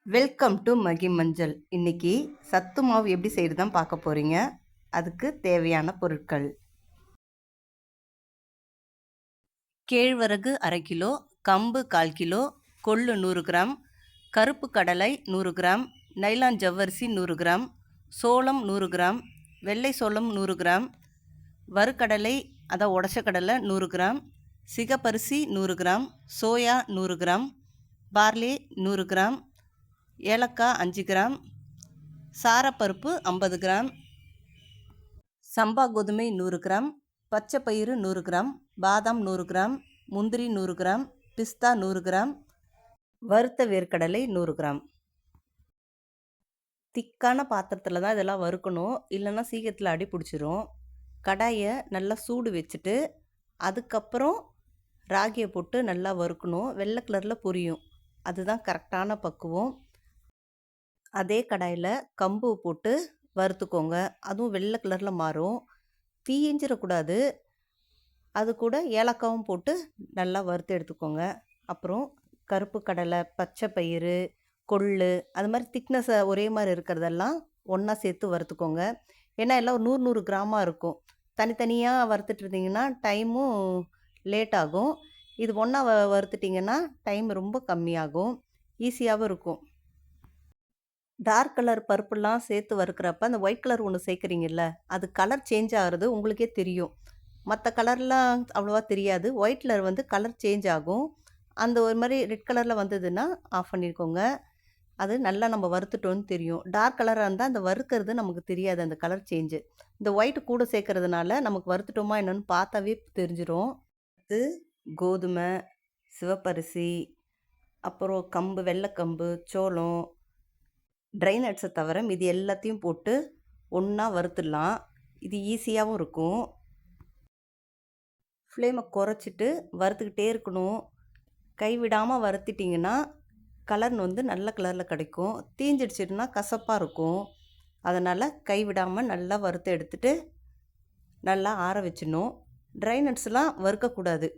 Welcome to மகி மஞ்சள். இன்னைக்கு சத்து மாவு எப்படி செய்கிறது தான் பார்க்க போகிறீங்க. அதுக்கு தேவையான பொருட்கள்: கேழ்வரகு 1/2 கிலோ, கம்பு 1/4 கிலோ, கொள்ளு 100 கிராம், கருப்பு கடலை 100 கிராம், நைலான் ஜவ்வரிசி 100 கிராம், சோளம் 100 கிராம், வெள்ளை சோளம் 100 கிராம், வறுக்கடலை அதான் உடச்ச கடலை 100 கிராம், சிகப்பரிசி 100 gram, soya 100 gram, barley 100 gram, ஏலக்காய் 5 கிராம், சாரப்பருப்பு 50 கிராம், சம்பா கோதுமை 100 கிராம், பச்சை பயிறு 100 கிராம், பாதாம் 100 கிராம், முந்திரி 100 கிராம், பிஸ்தா 100 கிராம், வறுத்த வேர்க்கடலை 100 கிராம். திக்கான பாத்திரத்தில் தான் இதெல்லாம் வறுக்கணும், இல்லைன்னா சீக்கிரத்தில் அடி பிடிச்சிரும். கடாயை நல்லா சூடு வச்சுட்டு அதுக்கப்புறம் ராகியை போட்டு நல்லா வறுக்கணும். வெள்ளை கலரில் பொரியும், அதுதான் கரெக்டான பக்குவம். அதே கடாயில் கம்பு போட்டு வறுத்துக்கோங்க, அதுவும் வெள்ளை கலரில் மாறும். தீஞ்சிடக்கூடாது. அது கூட ஏலக்காவும் போட்டு நல்லா வறுத்து எடுத்துக்கோங்க. அப்புறம் கருப்பு கடலை, பச்சை பயிறு, கொள்ளு, அது மாதிரி திக்னஸை ஒரே மாதிரி இருக்கிறதெல்லாம் ஒன்றா சேர்த்து வறுத்துக்கோங்க. ஏன்னா எல்லாம் 100 கிராமாக இருக்கும். தனித்தனியாக வறுத்துட்டு இருந்தீங்கன்னா டைமும் லேட் ஆகும். இது ஒன்றா வறுத்துட்டிங்கன்னா டைம் ரொம்ப கம்மியாகும், ஈஸியாகவும் இருக்கும். டார்க் கலர் பருப்புலாம் சேர்த்து வறுக்கிறப்ப அந்த ஒயிட் கலர் ஒன்று சேர்க்குறீங்கல்ல, அது கலர் சேஞ்ச் ஆகிறது உங்களுக்கே தெரியும். மற்ற கலர்லாம் அவ்வளோவா தெரியாது. ஒயிட்டில் வந்து கலர் சேஞ்ச் ஆகும். அந்த ஒரு மாதிரி ரெட் கலரில் வந்ததுன்னா ஆஃப் பண்ணிக்கோங்க. அது நல்லா நம்ம வறுத்துட்டோன்னு தெரியும். டார்க் கலராக இருந்தால் அந்த வறுக்கிறது நமக்கு தெரியாது, அந்த கலர் சேஞ்சு. இந்த ஒயிட் கூட சேர்க்கறதுனால நமக்கு வறுத்துட்டோமா என்னென்னு பார்த்தாவே தெரிஞ்சிடும். அது கோதுமை, சிவப்பரிசி, அப்புறம் கம்பு, வெள்ளைக்கம்பு, சோளம், ட்ரை நட்ஸை தவிர மீதி எல்லாத்தையும் போட்டு ஒன்றா வறுத்துடலாம். இது ஈஸியாகவும் இருக்கும். ஃப்ளேமை குறைச்சிட்டு வறுத்துக்கிட்டே இருக்கணும். கைவிடாமல் வறுத்திட்டிங்கன்னா கலர் வந்து நல்ல கலரில் கிடைக்கும். தீஞ்சிடுச்சுன்னா கசப்பாக இருக்கும். அதனால் கைவிடாமல் நல்லா வறுத்து எடுத்துகிட்டு நல்லா ஆற வச்சிடணும். ட்ரை நட்ஸ்லாம் வறுக்கக்கூடாது.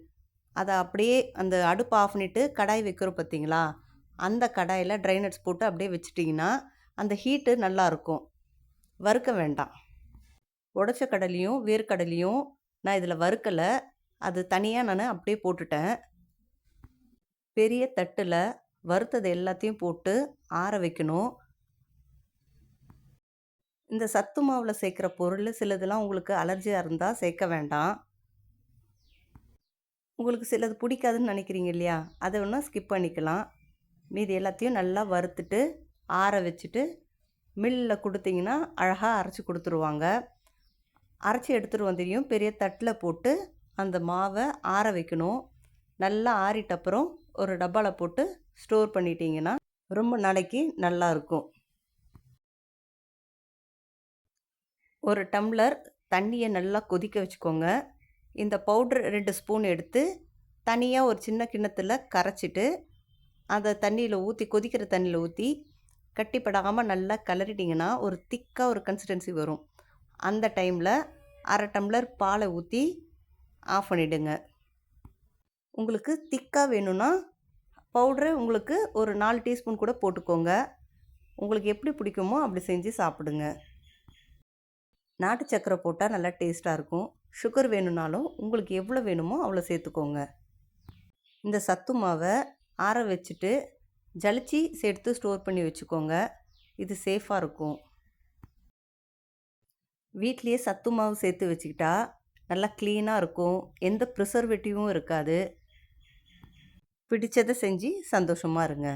அதை அப்படியே அந்த அடுப்பு ஆஃப் பண்ணிவிட்டு கடாய் வைக்கிறோம் பார்த்தீங்களா, அந்த கடாயில் ட்ரை நட்ஸ் போட்டு அப்படியே வச்சிட்டிங்கன்னா அந்த ஹீட்டு நல்லாயிருக்கும். வறுக்க வேண்டாம். உடச்ச கடலையும் வேர்க்கடலையும் நான் இதில் வறுக்கலை, அது தனியாக நான் அப்படியே போட்டுட்டேன். பெரிய தட்டில் வறுத்தது எல்லாத்தையும் போட்டு ஆற வைக்கணும். இந்த சத்து மாவில் சேர்க்குற பொருள் சிலதெல்லாம் உங்களுக்கு அலர்ஜியாக இருந்தால் சேர்க்க வேண்டாம். உங்களுக்கு சிலது பிடிக்காதுன்னு நினைக்கிறீங்க இல்லையா, அதை வேணால் ஸ்கிப் பண்ணிக்கலாம். மீதி எல்லாத்தையும் நல்லா வறுத்துட்டு ஆற வச்சுட்டு மில்லில் கொடுத்தீங்கன்னா அழகாக அரைச்சி கொடுத்துருவாங்க. அரைச்சி எடுத்துகிட்டு வந்துடும். பெரிய தட்டில் போட்டு அந்த மாவை ஆற வைக்கணும். நல்லா ஆறிட்டப்புறம் ஒரு டப்பாவில் போட்டு ஸ்டோர் பண்ணிட்டீங்கன்னா ரொம்ப நாளைக்கு நல்லாயிருக்கும். ஒரு டம்ளர் தண்ணியை நல்லா கொதிக்க வச்சுக்கோங்க. இந்த பவுட்ரு 2 ஸ்பூன் எடுத்து தனியாக ஒரு சின்ன கிண்ணத்தில் கரைச்சிட்டு அதை தண்ணியில் ஊற்றி, கொதிக்கிற தண்ணியில் ஊற்றி கட்டிப்படாமல் நல்லா கிளறிட்டிங்கன்னா ஒரு திக்காக ஒரு கன்சிஸ்டன்சி வரும். அந்த டைமில் 1/2 டம்ளர் பாலை ஊற்றி ஆஃப் பண்ணிவிடுங்க. உங்களுக்கு திக்காக வேணும்னா பவுட்ரு உங்களுக்கு ஒரு 4 டீஸ்பூன் கூட போட்டுக்கோங்க. உங்களுக்கு எப்படி பிடிக்குமோ அப்படி செஞ்சு சாப்பிடுங்க. நாட்டு சக்கரை போட்டால் நல்லா டேஸ்ட்டாக இருக்கும். சுகர் வேணும்னாலும் உங்களுக்கு எவ்வளோ வேணுமோ அவ்வளோ சேர்த்துக்கோங்க. இந்த சத்து மாவை ஆற வச்சுட்டு ஜலிச்சு சேர்த்து ஸ்டோர் பண்ணி வச்சுக்கோங்க. இது சேஃபாக இருக்கும். வீட்லேயே சத்து மாவு சேர்த்து வச்சுக்கிட்டா நல்லா க்ளீனாக இருக்கும். எந்த ப்ரிசர்வேட்டிவும் இருக்காது. பிடிச்சதை செஞ்சு சந்தோஷமாக இருங்க.